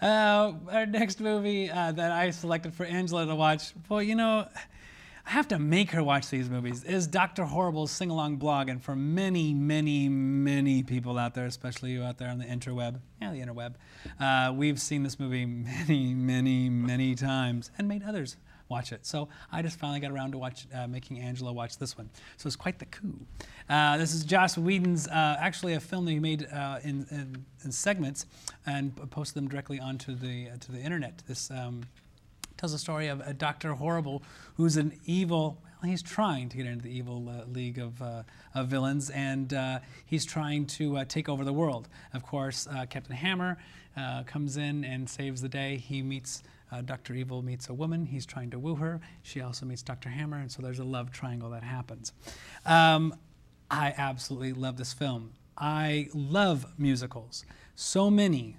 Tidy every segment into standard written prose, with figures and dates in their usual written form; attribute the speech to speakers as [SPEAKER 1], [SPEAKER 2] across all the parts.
[SPEAKER 1] Our next movie that I selected for Angela to watch, well, you know, I have to make her watch these movies, is Dr. Horrible's sing-along blog. And for many, many, many people out there, especially you out there on the interweb, yeah, the interweb, we've seen this movie many, many, many times and made others watch it. So I just finally got around to making Angela watch this one. So it's quite the coup. This is Joss Whedon's, actually a film that he made in segments and posted them directly onto the internet. This tells the story of a Dr. Horrible who's an evil, well, he's trying to get into the evil league of villains, and he's trying to take over the world. Of course, Captain Hammer comes in and saves the day. He meets Dr. Evil meets a woman. He's trying to woo her. She also meets Dr. Hammer, and so there's a love triangle that happens. I absolutely love this film. I love musicals. So many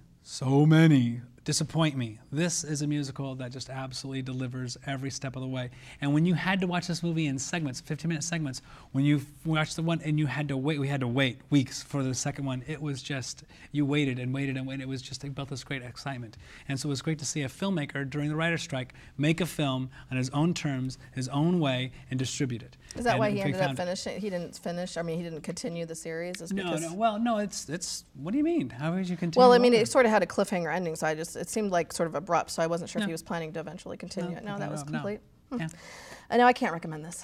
[SPEAKER 1] disappoint me. This is a musical that just absolutely delivers every step of the way. And when you had to watch this movie in segments, 15-minute segments, when you watched the one and you had to wait, we had to wait weeks for the second one, it was just, you waited and waited and waited. It was just, it built this great excitement. And so it was great to see a filmmaker during the writer's strike make a film on his own terms, his own way, and distribute it.
[SPEAKER 2] Is that why he ended up finishing? He didn't finish. I mean, he didn't continue the series.
[SPEAKER 1] No. Well, no. It's. What do you mean? How would you continue?
[SPEAKER 2] Well, I mean, it sort of had a cliffhanger ending, so it seemed like sort of abrupt. So I wasn't sure if he was planning to eventually continue it. No, that was complete. No. Yeah. No, I can't recommend this.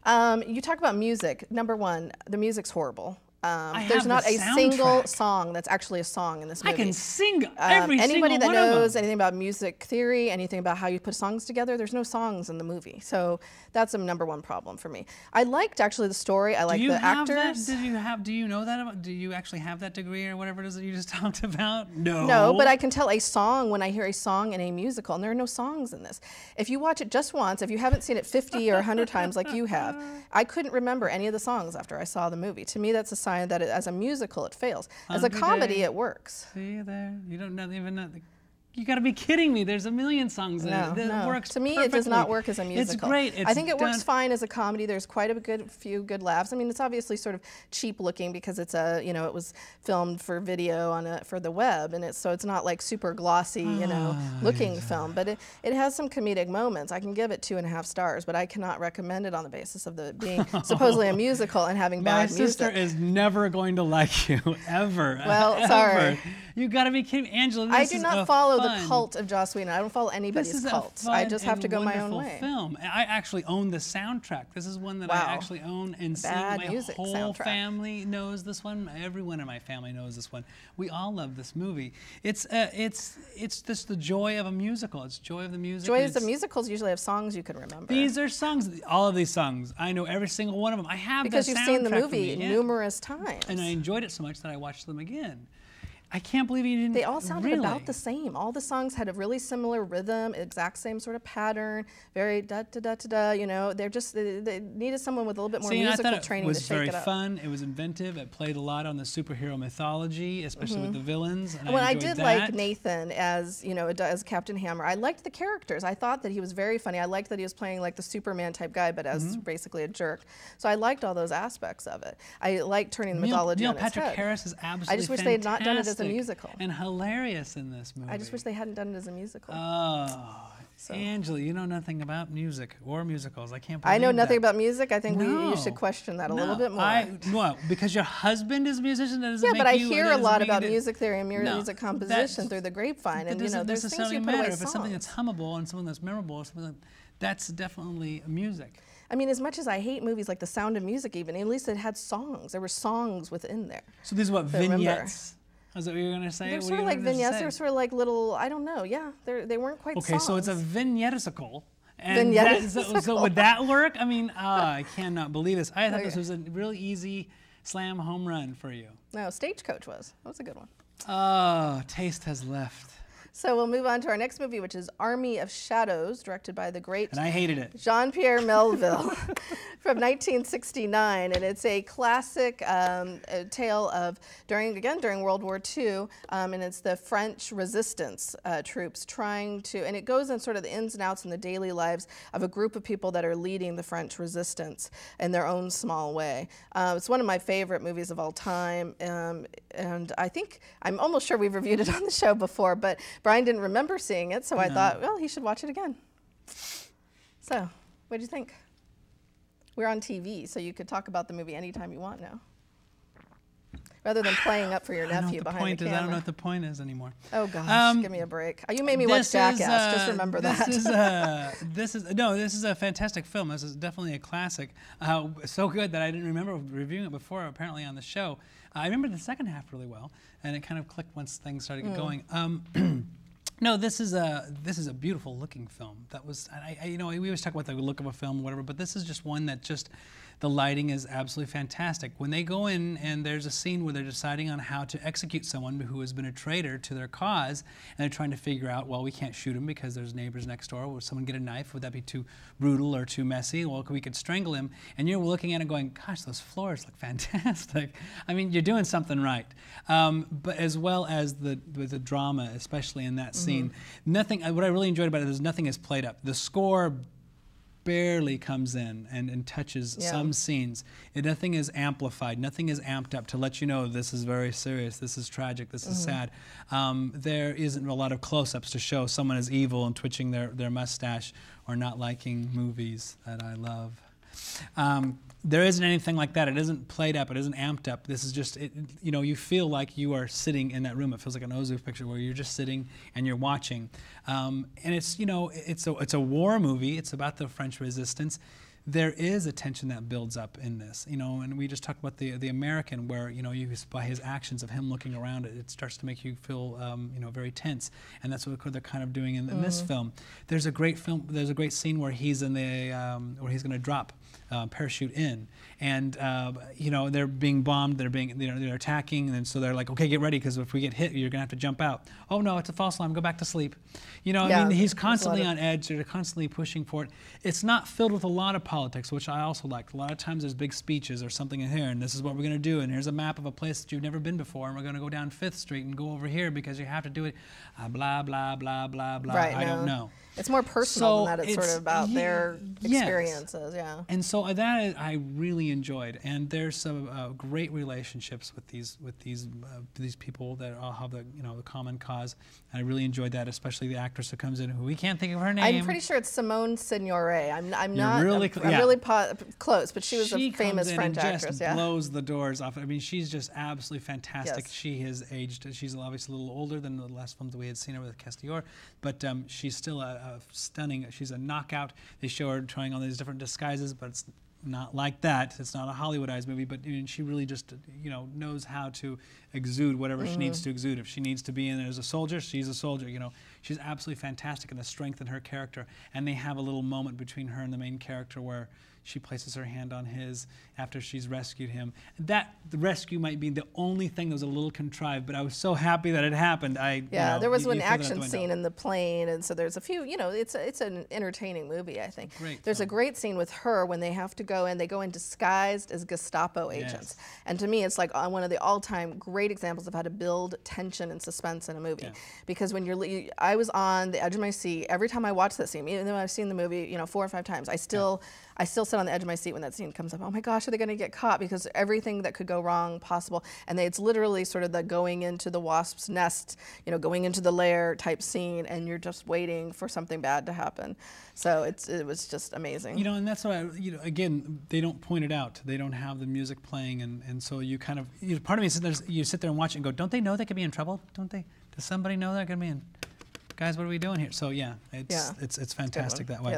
[SPEAKER 2] You talk about music. Number one, the music's horrible. There's not a single song that's actually a song in this movie.
[SPEAKER 1] I can sing every single one of them.
[SPEAKER 2] Anybody that knows anything about music theory, anything about how you put songs together, there's no songs in the movie. So that's a number one problem for me. I liked actually the story. I liked the actors.
[SPEAKER 1] Do you know that? Do you actually have that degree or whatever it is that you just talked about? No.
[SPEAKER 2] No, but I can tell a song when I hear a song in a musical, and there are no songs in this. If you watch it just once, if you haven't seen it 50 or 100 times like you have, I couldn't remember any of the songs after I saw the movie. To me, that's a sign that as a musical it fails. As a comedy it works.
[SPEAKER 1] See there? You don't even know. You got to be kidding me. There's a million songs in it. It works
[SPEAKER 2] to me,
[SPEAKER 1] perfectly.
[SPEAKER 2] It does not work as a musical.
[SPEAKER 1] It's great.
[SPEAKER 2] I think it works fine as a comedy. There's quite a few good laughs. I mean, it's obviously sort of cheap looking because it's it was filmed for video for the web, and so it's not like super glossy, looking film. But it has some comedic moments. I can give it 2.5 stars, but I cannot recommend it on the basis of being supposedly a musical and having bad music.
[SPEAKER 1] My sister is never going to like you, ever.
[SPEAKER 2] Well,
[SPEAKER 1] ever.
[SPEAKER 2] Sorry.
[SPEAKER 1] You got to be kidding me. Angela,
[SPEAKER 2] I do not follow the cult of Joss Whedon. I don't follow anybody's cult. I just have to go my own way.
[SPEAKER 1] Film. I actually own the soundtrack. This is one that I actually own and sing. My whole family knows this one. Everyone in my family knows this one. We all love this movie. It's just the joy of a musical. It's joy of the music.
[SPEAKER 2] Joy of the musicals usually have songs you can remember.
[SPEAKER 1] These are songs. All of these songs. I know every single one of them. I have
[SPEAKER 2] because you've seen the movie numerous times.
[SPEAKER 1] And I enjoyed it so much that I watched them again. I can't believe you didn't.
[SPEAKER 2] They all sounded about the same. All the songs had a really similar rhythm, exact same sort of pattern, very da da da da da. They needed someone with a little bit more musical training to shake it up.
[SPEAKER 1] It was very fun. It was inventive. It played a lot on the superhero mythology, especially with the villains. And
[SPEAKER 2] I did like Nathan as as Captain Hammer. I liked the characters. I thought that he was very funny. I liked that he was playing like the Superman type guy, but as basically a jerk. So I liked all those aspects of it. I liked turning the mythology on its head.
[SPEAKER 1] Neil Patrick Harris is absolutely
[SPEAKER 2] I just wish they had not done it as a musical.
[SPEAKER 1] And hilarious in this movie.
[SPEAKER 2] I just wish they hadn't done it as a musical.
[SPEAKER 1] Oh, Angela, you know nothing about music or musicals. I can't believe
[SPEAKER 2] I know nothing about music. I think you should question that a little bit more.
[SPEAKER 1] No, because your husband is a musician. That doesn't
[SPEAKER 2] yeah,
[SPEAKER 1] make
[SPEAKER 2] but I
[SPEAKER 1] you,
[SPEAKER 2] hear a lot about music theory and music composition through the grapevine, and
[SPEAKER 1] doesn't
[SPEAKER 2] there's things
[SPEAKER 1] necessarily
[SPEAKER 2] you put
[SPEAKER 1] matter
[SPEAKER 2] away
[SPEAKER 1] if it's something that's hummable and something that's memorable. That's definitely music.
[SPEAKER 2] I mean, as much as I hate movies like The Sound of Music, even at least it had songs. There were songs within there.
[SPEAKER 1] So these are what vignettes. Is that what you were going to say?
[SPEAKER 2] They're sort of like vignettes. They're sort of like little, I don't know. Yeah, they weren't quite songs.
[SPEAKER 1] Okay, so it's a vignettical. And so would that work? I mean, I cannot believe this. I thought this was a really easy slam home run for you.
[SPEAKER 2] No, Stagecoach was. That was a good one.
[SPEAKER 1] Oh, taste has left.
[SPEAKER 2] So we'll move on to our next movie, which is Army of Shadows, directed by the great
[SPEAKER 1] And I hated it.
[SPEAKER 2] Jean-Pierre Melville from 1969. And it's a classic a tale of, during World War II, and it's the French resistance troops trying to, and it goes in sort of the ins and outs in the daily lives of a group of people that are leading the French resistance in their own small way. It's one of my favorite movies of all time, and I think, I'm almost sure we've reviewed it on the show before, but Bryan didn't remember seeing it, so I thought, well, he should watch it again. So, what do you think? We're on TV, so you could talk about the movie anytime you want now, rather than playing up for your nephew behind the camera.
[SPEAKER 1] I don't know what the point is anymore.
[SPEAKER 2] Oh gosh, give me a break. You made me watch Jackass. Just remember that.
[SPEAKER 1] This is a fantastic film. This is definitely a classic. So good that I didn't remember reviewing it before. Apparently on the show, I remember the second half really well, and it kind of clicked once things started to get going. No, this is a beautiful looking film. That was, we always talk about the look of a film, or whatever, but this is just one that just, the lighting is absolutely fantastic. When they go in and there's a scene where they're deciding on how to execute someone who has been a traitor to their cause, and they're trying to figure out, well, we can't shoot him because there's neighbors next door. Will someone get a knife? Would that be too brutal or too messy? Well, we could strangle him. And you're looking at it going, gosh, those floors look fantastic. I mean, you're doing something right. But as well as the drama, especially in that scene, nothing. What I really enjoyed about it is nothing is played up. The score barely comes in and touches some scenes. Nothing is amplified. Nothing is amped up to let you know this is very serious, this is tragic, this is sad. There isn't a lot of close-ups to show someone is evil and twitching their mustache or not liking movies that I love. There isn't anything like that. It isn't played up. It isn't amped up. This is just, you feel like you are sitting in that room. It feels like an Ozu picture where you're just sitting and you're watching. And it's, it's a war movie. It's about the French resistance. There is a tension that builds up in this, and we just talked about the American, where by his actions of him looking around, it starts to make you feel very tense, and that's what they're kind of doing in this film. There's a great scene where he's in where he's going to drop parachute in, and they're being bombed, they're attacking, and so they're like, okay, get ready, because if we get hit, you're gonna have to jump out. Oh no, it's a false alarm, go back to sleep. I mean, he's constantly on edge, they're constantly pushing for it. It's not filled with a lot of politics, which I also like. A lot of times there's big speeches or something in here, and this is what we're gonna do, and here's a map of a place that you've never been before, and we're gonna go down 5th Street and go over here because you have to do it, blah, blah, blah, blah, blah, I don't know.
[SPEAKER 2] It's more personal than that. It's sort of about their experiences,
[SPEAKER 1] And so that I really enjoyed, and there's some great relationships with these people that all have the common cause. And I really enjoyed that, especially the actress who comes in, who we can't think of her name.
[SPEAKER 2] I'm pretty sure it's Simone Signoret. I'm not really close, but she was a famous French actress.
[SPEAKER 1] She blows the doors off. I mean, she's just absolutely fantastic. She has aged. She's obviously a little older than the last films that we had seen her with Castillon, but she's still stunning. She's a knockout. They show her trying all these different disguises, but it's not like that. It's not a Hollywoodized movie, but she really just knows how to exude whatever she needs to exude. If she needs to be in there as a soldier, she's a soldier. She's absolutely fantastic in the strength in her character. And they have a little moment between her and the main character where she places her hand on his after she's rescued him. The rescue might be the only thing that was a little contrived, but I was so happy that it happened.
[SPEAKER 2] There was an action scene in the plane, and so there's a few, it's an entertaining movie, I think. There's a great scene with her when they have to go in, they go in disguised as Gestapo agents. And to me, it's like one of the all-time great examples of how to build tension and suspense in a movie. Because when I was on the edge of my seat every time I watched that scene, even though I've seen the movie 4 or 5 times, I still sit on the edge of my seat when that scene comes up. Oh my gosh, are they going to get caught? Because everything that could go wrong possible. And it's literally sort of the going into the wasp's nest, going into the lair type scene, and you're just waiting for something bad to happen. So it was just amazing.
[SPEAKER 1] And that's why, again, they don't point it out. They don't have the music playing, and so you kind of, part of me, you sit there and watch it and go, don't they know they could be in trouble? Don't they? Does somebody know they're going to be in? Guys, what are we doing here? So it's fantastic that way.